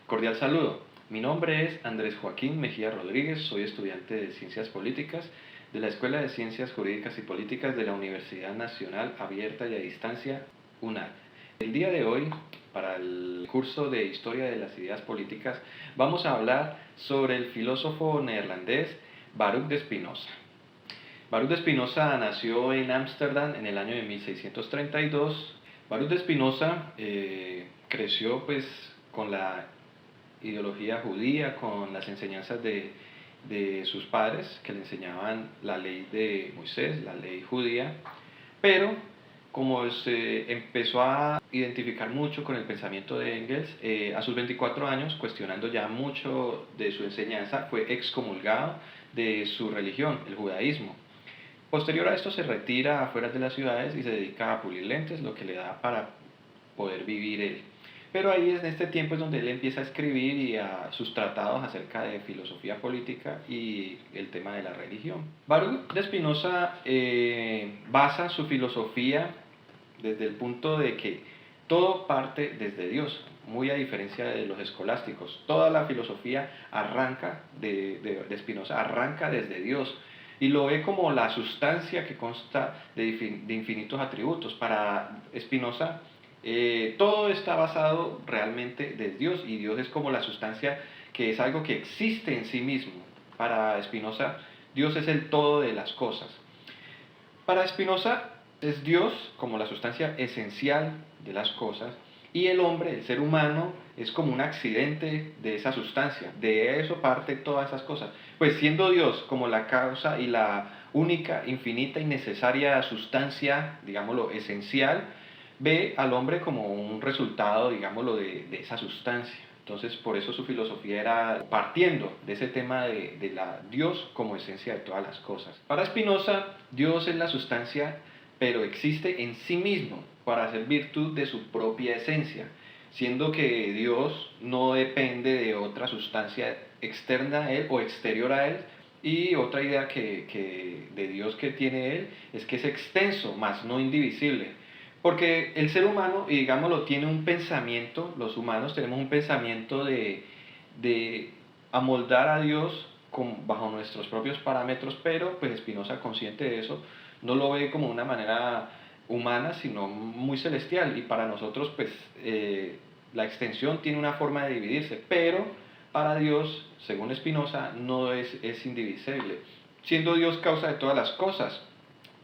Cordial saludo. Mi nombre es Andrés Joaquín Mejía Rodríguez, soy estudiante de Ciencias Políticas de la Escuela de Ciencias Jurídicas y Políticas de la Universidad Nacional Abierta y a Distancia, UNAD. El día de hoy, para el curso de Historia de las Ideas Políticas, vamos a hablar sobre el filósofo neerlandés Baruch de Spinoza. Baruch de Spinoza nació en Ámsterdam en el año de 1632. Baruch de Spinoza creció con la ideología judía, con las enseñanzas de sus padres que le enseñaban la ley de Moisés, la ley judía, pero como se empezó a identificar mucho con el pensamiento de Engels, a sus 24 años, cuestionando ya mucho de su enseñanza, fue excomulgado de su religión, el judaísmo. Posterior a esto se retira afuera de las ciudades y se dedica a pulir lentes, lo que le da para poder vivir él. Pero ahí en este tiempo es donde él empieza a escribir y a sus tratados acerca de filosofía política y el tema de la religión. Baruch de Spinoza basa su filosofía desde el punto de que todo parte desde Dios, muy a diferencia de los escolásticos. Toda la filosofía arranca de Spinoza, arranca desde Dios y lo ve como la sustancia que consta de infinitos atributos. Para Spinoza, todo está basado realmente de Dios y Dios es como la sustancia que es algo que existe en sí mismo. Para Spinoza, Dios es el todo de las cosas. Para Spinoza es Dios como la sustancia esencial de las cosas y el hombre, el ser humano, es como un accidente de esa sustancia. De eso parte todas esas cosas. Pues siendo Dios como la causa y la única, infinita y necesaria sustancia, digámoslo, esencial, ve al hombre como un resultado, digámoslo, de esa sustancia. Entonces, por eso su filosofía era partiendo de ese tema de la Dios como esencia de todas las cosas. Para Spinoza, Dios es la sustancia, pero existe en sí mismo para hacer virtud de su propia esencia, siendo que Dios no depende de otra sustancia externa a él o exterior a él. Y otra idea de Dios que tiene él es que es extenso, mas no indivisible. Porque el ser humano, y digámoslo, tiene un pensamiento, los humanos tenemos un pensamiento de amoldar a Dios bajo nuestros propios parámetros, pero pues Spinoza, consciente de eso, no lo ve como una manera humana, sino muy celestial. Y para nosotros, la extensión tiene una forma de dividirse, pero para Dios, según Spinoza, no es indivisible, siendo Dios causa de todas las cosas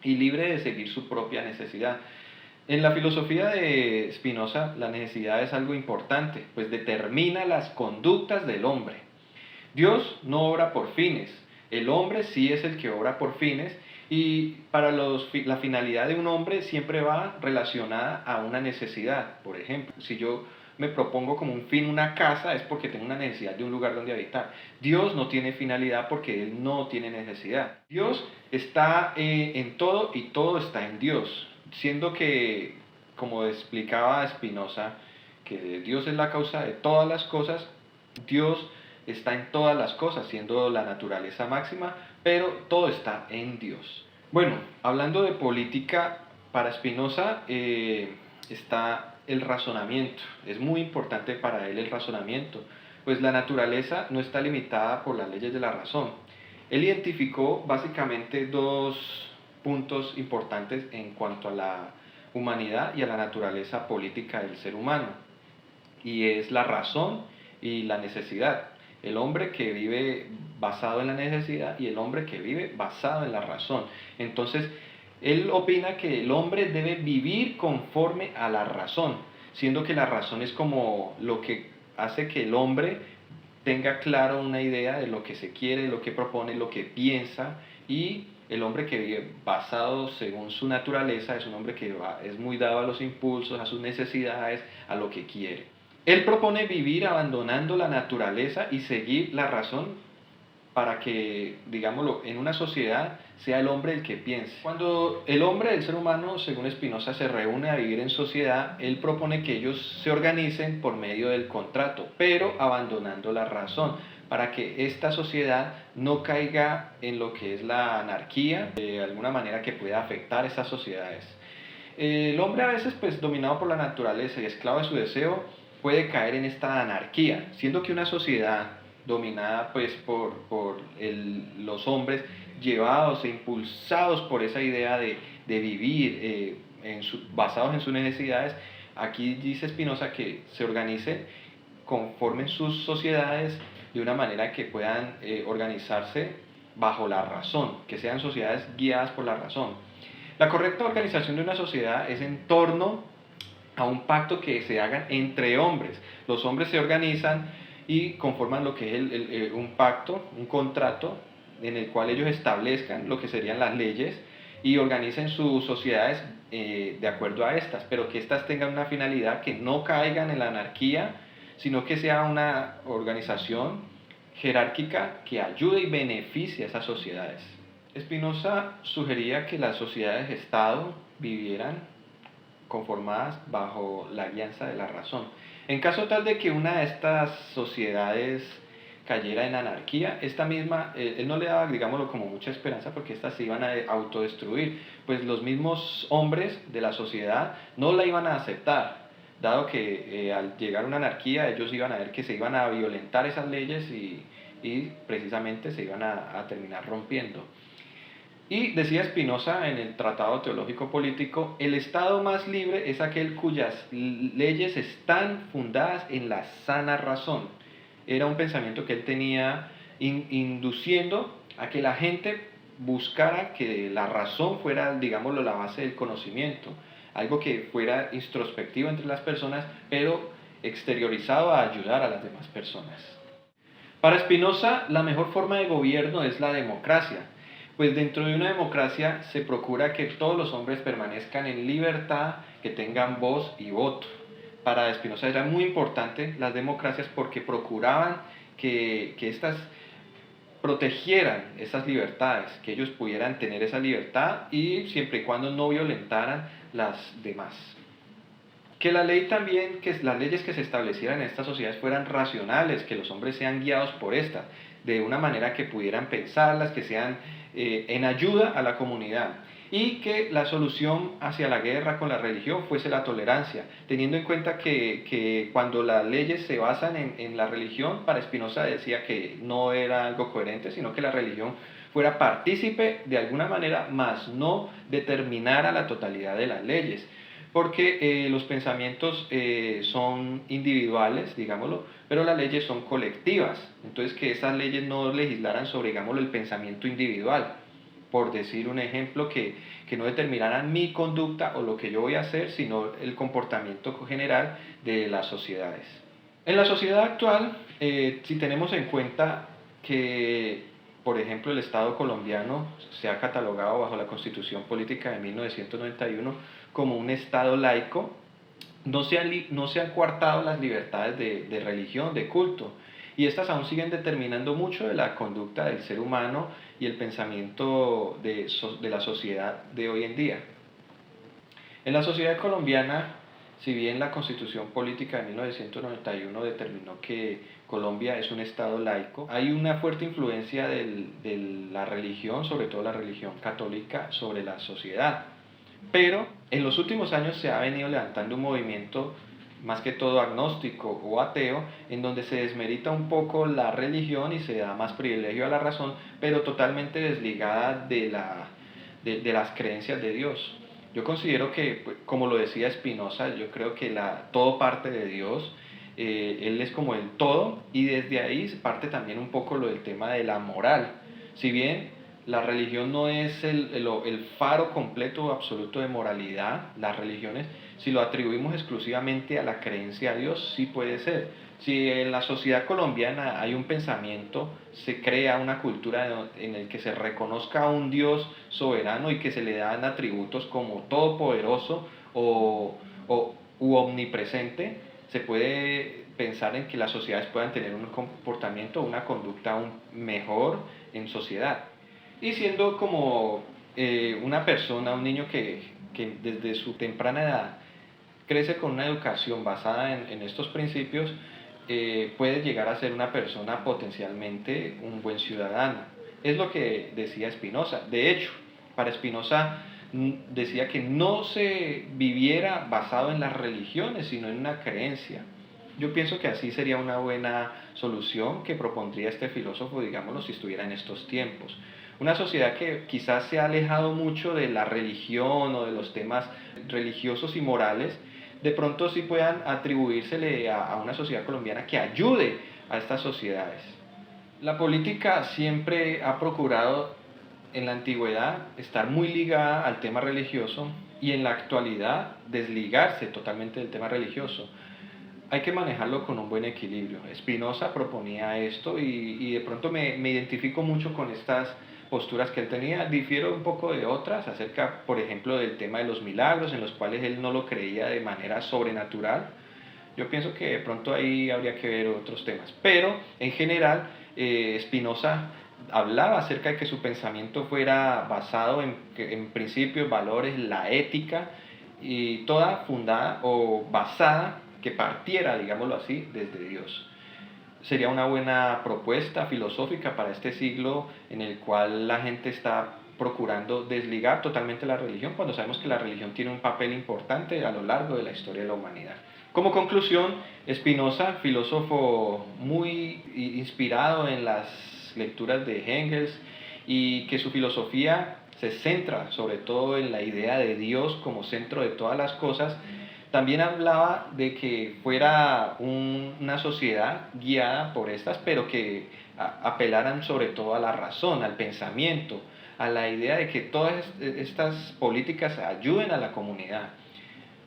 y libre de seguir su propia necesidad. En la filosofía de Spinoza, la necesidad es algo importante, pues determina las conductas del hombre. Dios no obra por fines, el hombre sí es el que obra por fines y para la finalidad de un hombre siempre va relacionada a una necesidad. Por ejemplo, si yo me propongo como un fin una casa es porque tengo una necesidad de un lugar donde habitar. Dios no tiene finalidad porque Él no tiene necesidad. Dios está en todo y todo está en Dios, siendo que, como explicaba Spinoza, que Dios es la causa de todas las cosas, Dios está en todas las cosas, siendo la naturaleza máxima, pero todo está en Dios. Bueno, hablando de política, para Spinoza está el razonamiento. Es muy importante para él el razonamiento, pues la naturaleza no está limitada por las leyes de la razón. Él identificó básicamente dos puntos importantes en cuanto a la humanidad y a la naturaleza política del ser humano, y es la razón y la necesidad. El hombre que vive basado en la necesidad y el hombre que vive basado en la razón. Entonces, él opina que el hombre debe vivir conforme a la razón, siendo que la razón es como lo que hace que el hombre tenga claro una idea de lo que se quiere, lo que propone, lo que piensa, y el hombre que vive basado según su naturaleza es un hombre que es muy dado a los impulsos, a sus necesidades, a lo que quiere. Él propone vivir abandonando la naturaleza y seguir la razón para que, digámoslo, en una sociedad sea el hombre el que piense. Cuando el hombre, el ser humano, según Spinoza, se reúne a vivir en sociedad, él propone que ellos se organicen por medio del contrato, pero abandonando la razón, para que esta sociedad no caiga en lo que es la anarquía, de alguna manera que pueda afectar esas sociedades. El hombre a veces, dominado por la naturaleza y esclavo de su deseo, puede caer en esta anarquía, siendo que una sociedad dominada pues por los hombres, llevados e impulsados por esa idea de vivir basados en sus necesidades, aquí dice Spinoza que se organicen, conformen sus sociedades de una manera que puedan organizarse bajo la razón, que sean sociedades guiadas por la razón. La correcta organización de una sociedad es en torno a un pacto que se haga entre hombres. Los hombres se organizan y conforman lo que es un pacto, un contrato, en el cual ellos establezcan lo que serían las leyes y organicen sus sociedades de acuerdo a estas, pero que estas tengan una finalidad que no caigan en la anarquía, sino que sea una organización jerárquica que ayude y beneficie a esas sociedades. Spinoza sugería que las sociedades-estado vivieran conformadas bajo la guianza de la razón. En caso tal de que una de estas sociedades cayera en anarquía, esta misma, él no le daba, digámoslo, como mucha esperanza porque estas se iban a autodestruir, pues los mismos hombres de la sociedad no la iban a aceptar, dado que al llegar a una anarquía ellos iban a ver que se iban a violentar esas leyes y precisamente se iban a terminar rompiendo. Y decía Spinoza en el Tratado Teológico Político, el Estado más libre es aquel cuyas leyes están fundadas en la sana razón. Era un pensamiento que él tenía induciendo a que la gente buscara que la razón fuera, digámoslo, la base del conocimiento, algo que fuera introspectivo entre las personas, pero exteriorizado a ayudar a las demás personas. Para Spinoza, la mejor forma de gobierno es la democracia, pues dentro de una democracia se procura que todos los hombres permanezcan en libertad, que tengan voz y voto. Para Spinoza era muy importante las democracias porque procuraban que éstas protegieran esas libertades, que ellos pudieran tener esa libertad y siempre y cuando no violentaran las demás. Que la ley también, que las leyes que se establecieran en estas sociedades fueran racionales, que los hombres sean guiados por estas, de una manera que pudieran pensarlas, que sean en ayuda a la comunidad, y que la solución hacia la guerra con la religión fuese la tolerancia, teniendo en cuenta que cuando las leyes se basan en la religión, para Spinoza decía que no era algo coherente, sino que la religión fuera partícipe de alguna manera, mas no determinara la totalidad de las leyes, porque los pensamientos son individuales, digámoslo, pero las leyes son colectivas. Entonces, que esas leyes no legislaran sobre, digámoslo, el pensamiento individual. Por decir un ejemplo, que no determinaran mi conducta o lo que yo voy a hacer, sino el comportamiento general de las sociedades. En la sociedad actual, si tenemos en cuenta que, por ejemplo, el Estado colombiano se ha catalogado bajo la Constitución Política de 1991 como un Estado laico, no se han coartado las libertades de religión, de culto, y estas aún siguen determinando mucho de la conducta del ser humano y el pensamiento de la sociedad de hoy en día. En la sociedad colombiana, si bien la Constitución Política de 1991 determinó que Colombia es un Estado laico, hay una fuerte influencia de la religión, sobre todo la religión católica, sobre la sociedad. Pero en los últimos años se ha venido levantando un movimiento más que todo agnóstico o ateo, en donde se desmerita un poco la religión y se da más privilegio a la razón, pero totalmente desligada de las creencias de Dios. Yo considero que, como lo decía Spinoza, yo creo que todo parte de Dios, Él es como el todo, y desde ahí parte también un poco lo del tema de la moral. Si bien la religión no es el faro completo o absoluto de moralidad, las religiones, si lo atribuimos exclusivamente a la creencia a Dios, sí puede ser. Si en la sociedad colombiana hay un pensamiento, se crea una cultura en la que se reconozca a un Dios soberano y que se le dan atributos como todopoderoso u omnipresente, se puede pensar en que las sociedades puedan tener un comportamiento, una conducta aún mejor en sociedad. Y siendo como una persona, un niño que desde su temprana edad crece con una educación basada en estos principios, puede llegar a ser una persona potencialmente un buen ciudadano. Es lo que decía Spinoza. De hecho, para Spinoza decía que no se viviera basado en las religiones, sino en una creencia. Yo pienso que así sería una buena solución que propondría este filósofo, digámoslo, si estuviera en estos tiempos. Una sociedad que quizás se ha alejado mucho de la religión o de los temas religiosos y morales, de pronto sí puedan atribuírsele a una sociedad colombiana que ayude a estas sociedades. La política siempre ha procurado en la antigüedad estar muy ligada al tema religioso y en la actualidad desligarse totalmente del tema religioso. Hay que manejarlo con un buen equilibrio. Spinoza proponía esto y de pronto me identifico mucho con estas posturas que él tenía. Difiero un poco de otras acerca, por ejemplo, del tema de los milagros, en los cuales él no lo creía de manera sobrenatural. Yo pienso que de pronto ahí habría que ver otros temas. Pero en general, Spinoza hablaba acerca de que su pensamiento fuera basado en principios, valores, la ética, y toda fundada o basada, que partiera, digámoslo así, desde Dios. Sería una buena propuesta filosófica para este siglo en el cual la gente está procurando desligar totalmente la religión, cuando sabemos que la religión tiene un papel importante a lo largo de la historia de la humanidad. Como conclusión, Spinoza, filósofo muy inspirado en las lecturas de Engels, y que su filosofía se centra sobre todo en la idea de Dios como centro de todas las cosas, también hablaba de que fuera una sociedad guiada por estas, pero que apelaran sobre todo a la razón, al pensamiento, a la idea de que todas estas políticas ayuden a la comunidad.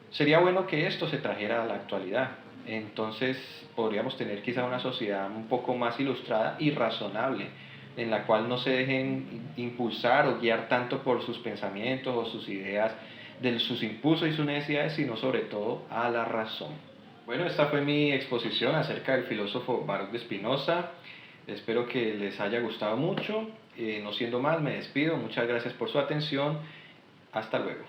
Sería bueno que esto se trajera a la actualidad. Entonces podríamos tener quizá una sociedad un poco más ilustrada y razonable, en la cual no se dejen impulsar o guiar tanto por sus pensamientos o sus ideas, de sus impulsos y sus necesidades, sino sobre todo a la razón. Bueno, esta fue mi exposición acerca del filósofo Baruch de Spinoza. Espero que les haya gustado mucho. No siendo más, me despido. Muchas gracias por su atención. Hasta luego.